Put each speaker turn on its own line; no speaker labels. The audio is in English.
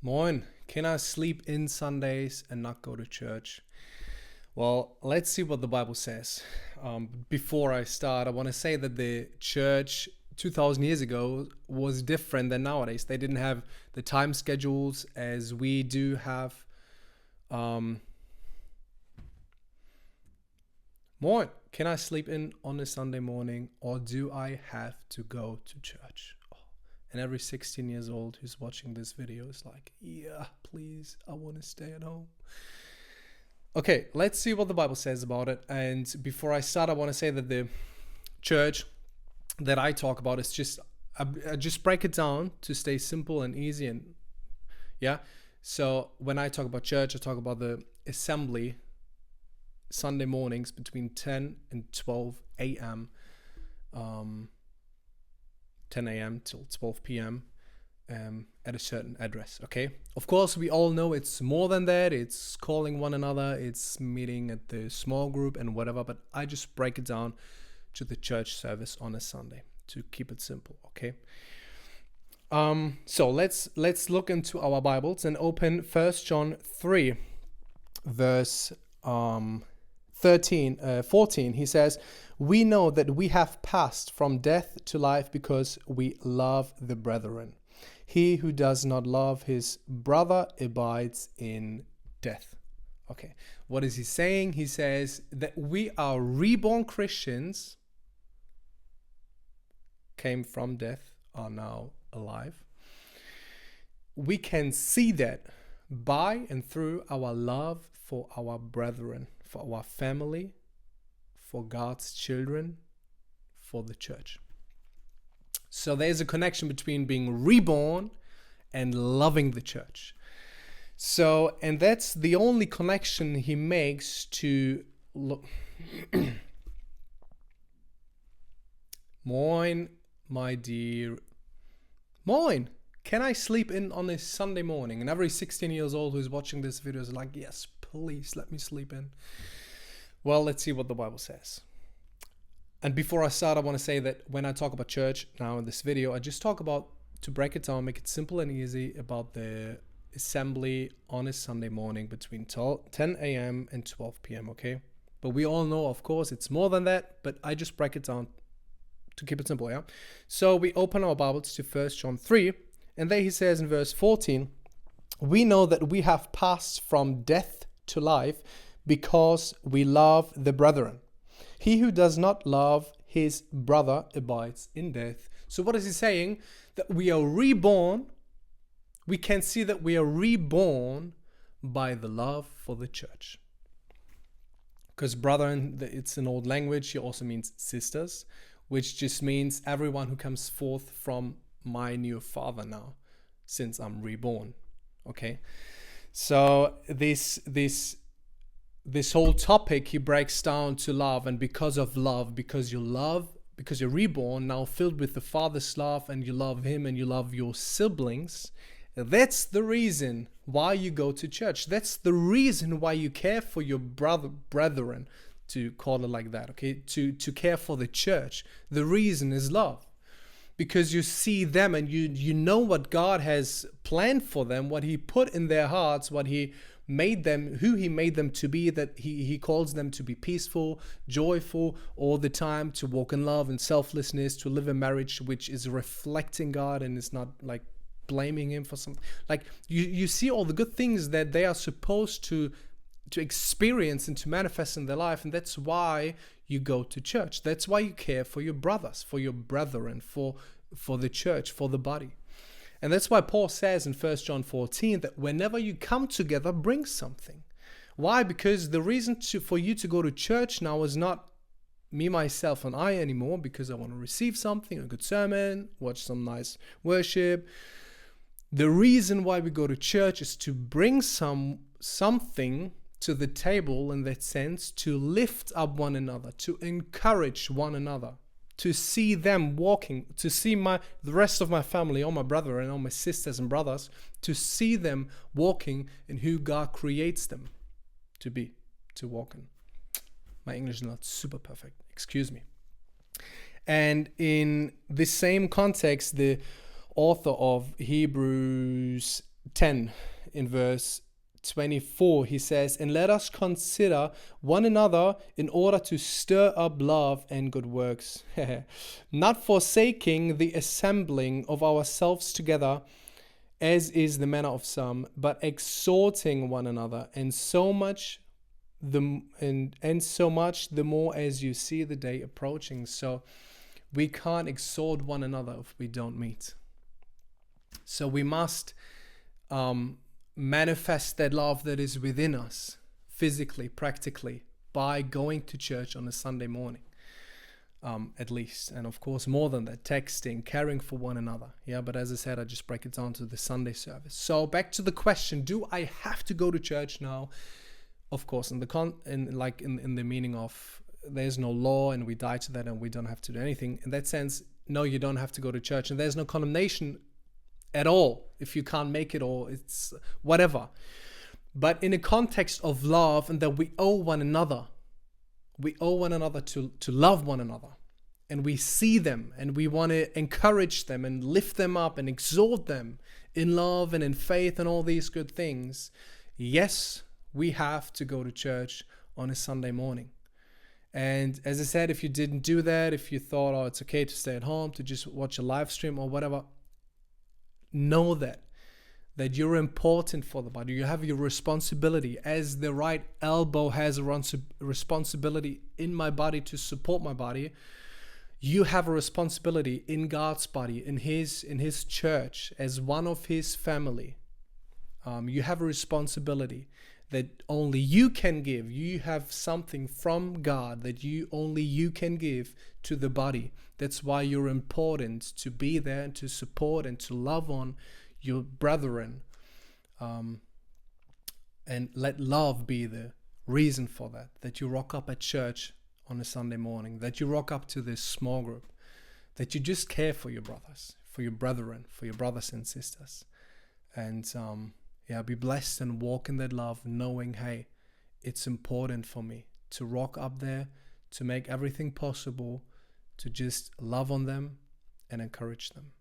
Moin, can I sleep in Sundays and not go to church? Well, let's see what the Bible says. Before I start, I want to say that the church 2000 years ago was different than nowadays. They didn't have the time schedules as we do have. Moin, can I sleep in on a Sunday morning or do I have to go to church? And every 16 years old who's watching this video is like, yeah, please, I want to stay at home. Okay, let's see what the Bible says about it. And before I start, I want to say that the church that I talk about is I just break it down to stay simple and easy. And yeah, so when I talk about church, I talk about the assembly Sunday mornings between 10 and 12 a.m. 10 a.m. till 12 p.m. At a certain address, okay? Of course, we all know it's more than that. It's calling one another, it's meeting at the small group and whatever, but I just break it down to the church service on a Sunday to keep it simple, okay? So let's look into our Bibles and open 1 John 3, verse 14. He says, "We know that we have passed from death to life because we love the brethren. He who does not love his brother abides in death." Okay, what is he saying? He says that we are reborn Christians, came from death, are now alive. We can see that by and through our love for our brethren, for our family, for God's children, for the church. So there's a connection between being reborn and loving the church. So, and that's the only connection he makes to look. Moin, my dear. Moin. Can I sleep in on a Sunday morning? And every 16 years old who's watching this video is like, yes, please let me sleep in. Well, let's see what the Bible says. And before I start, I want to say that when I talk about church now in this video, I just talk about, to break it down, make it simple and easy, about the assembly on a Sunday morning between 10 a.m. and 12 p.m., okay? But we all know, of course, it's more than that, but I just break it down to keep it simple, yeah? So we open our Bibles to 1 John 3, and there he says in verse 14, "We know that we have passed from death to life because we love the brethren. He who does not love his brother abides in death." So what is he saying? That we are reborn. We can see that we are reborn by the love for the church. Because brethren, it's an old language. Here also means sisters, which just means everyone who comes forth from my new father now, since I'm reborn. Okay. So this whole topic he breaks down to love, and because of love, because you're reborn, now filled with the Father's love, and you love him and you love your siblings, that's the reason why you go to church. That's the reason why you care for your brethren, to call it like that, okay? To care for the church. The reason is love. Because you see them and you know what God has planned for them, what he put in their hearts, what he made them, who he made them to be, that he calls them to be peaceful, joyful all the time, to walk in love and selflessness, to live a marriage which is reflecting God and is not like blaming him for something. Like you see all the good things that they are supposed to experience and to manifest in their life, and that's why you go to church. That's why you care for your brothers, for your brethren, for the church, for the body. And that's why Paul says in 1 John 14 that whenever you come together, bring something. Why? Because the reason for you to go to church now is not me, myself, and I anymore, because I want to receive something, a good sermon, watch some nice worship. The reason why we go to church is to bring something to the table, in that sense, to lift up one another, to encourage one another, to see them walking, to see the rest of my family, all my brother and all my sisters and brothers, to see them walking in who God creates them to be, to walk in. My English is not super perfect, excuse me. And in the same context, the author of Hebrews 10, in verse 24, he says, "And let us consider one another in order to stir up love and good works, not forsaking the assembling of ourselves together, as is the manner of some, but exhorting one another, and so much the more as you see the day approaching." So we can't exhort one another if we don't meet. So we must manifest that love that is within us physically, practically, by going to church on a Sunday morning, at least. And of course, more than that, texting, caring for one another. Yeah, but as I said, I just break it down to the Sunday service. So back to the question, do I have to go to church now? Of course, in the meaning of there's no law and we die to that and we don't have to do anything. In that sense, no, you don't have to go to church, and there's no condemnation at all if you can't make it, or it's whatever. But in a context of love, and that we owe one another to love one another, and we see them and we want to encourage them and lift them up and exhort them in love and in faith and all these good things, yes, we have to go to church on a Sunday morning. And as I said, if you didn't do that, if you thought, oh, it's okay to stay at home, to just watch a live stream or whatever, know that you're important for the body. You have your responsibility, as the right elbow has a responsibility in my body to support my body. You have a responsibility in God's body, in his church, as one of his family. You have a responsibility that only you can give. You have something from God that only you can give to the body. That's why you're important, to be there and to support and to love on your brethren. And let love be the reason for that you rock up at church on a Sunday morning, that you rock up to this small group, that you just care for your brothers, for your brethren, for your brothers and sisters. And be blessed and walk in that love, knowing, hey, it's important for me to rock up there, to make everything possible, to just love on them and encourage them.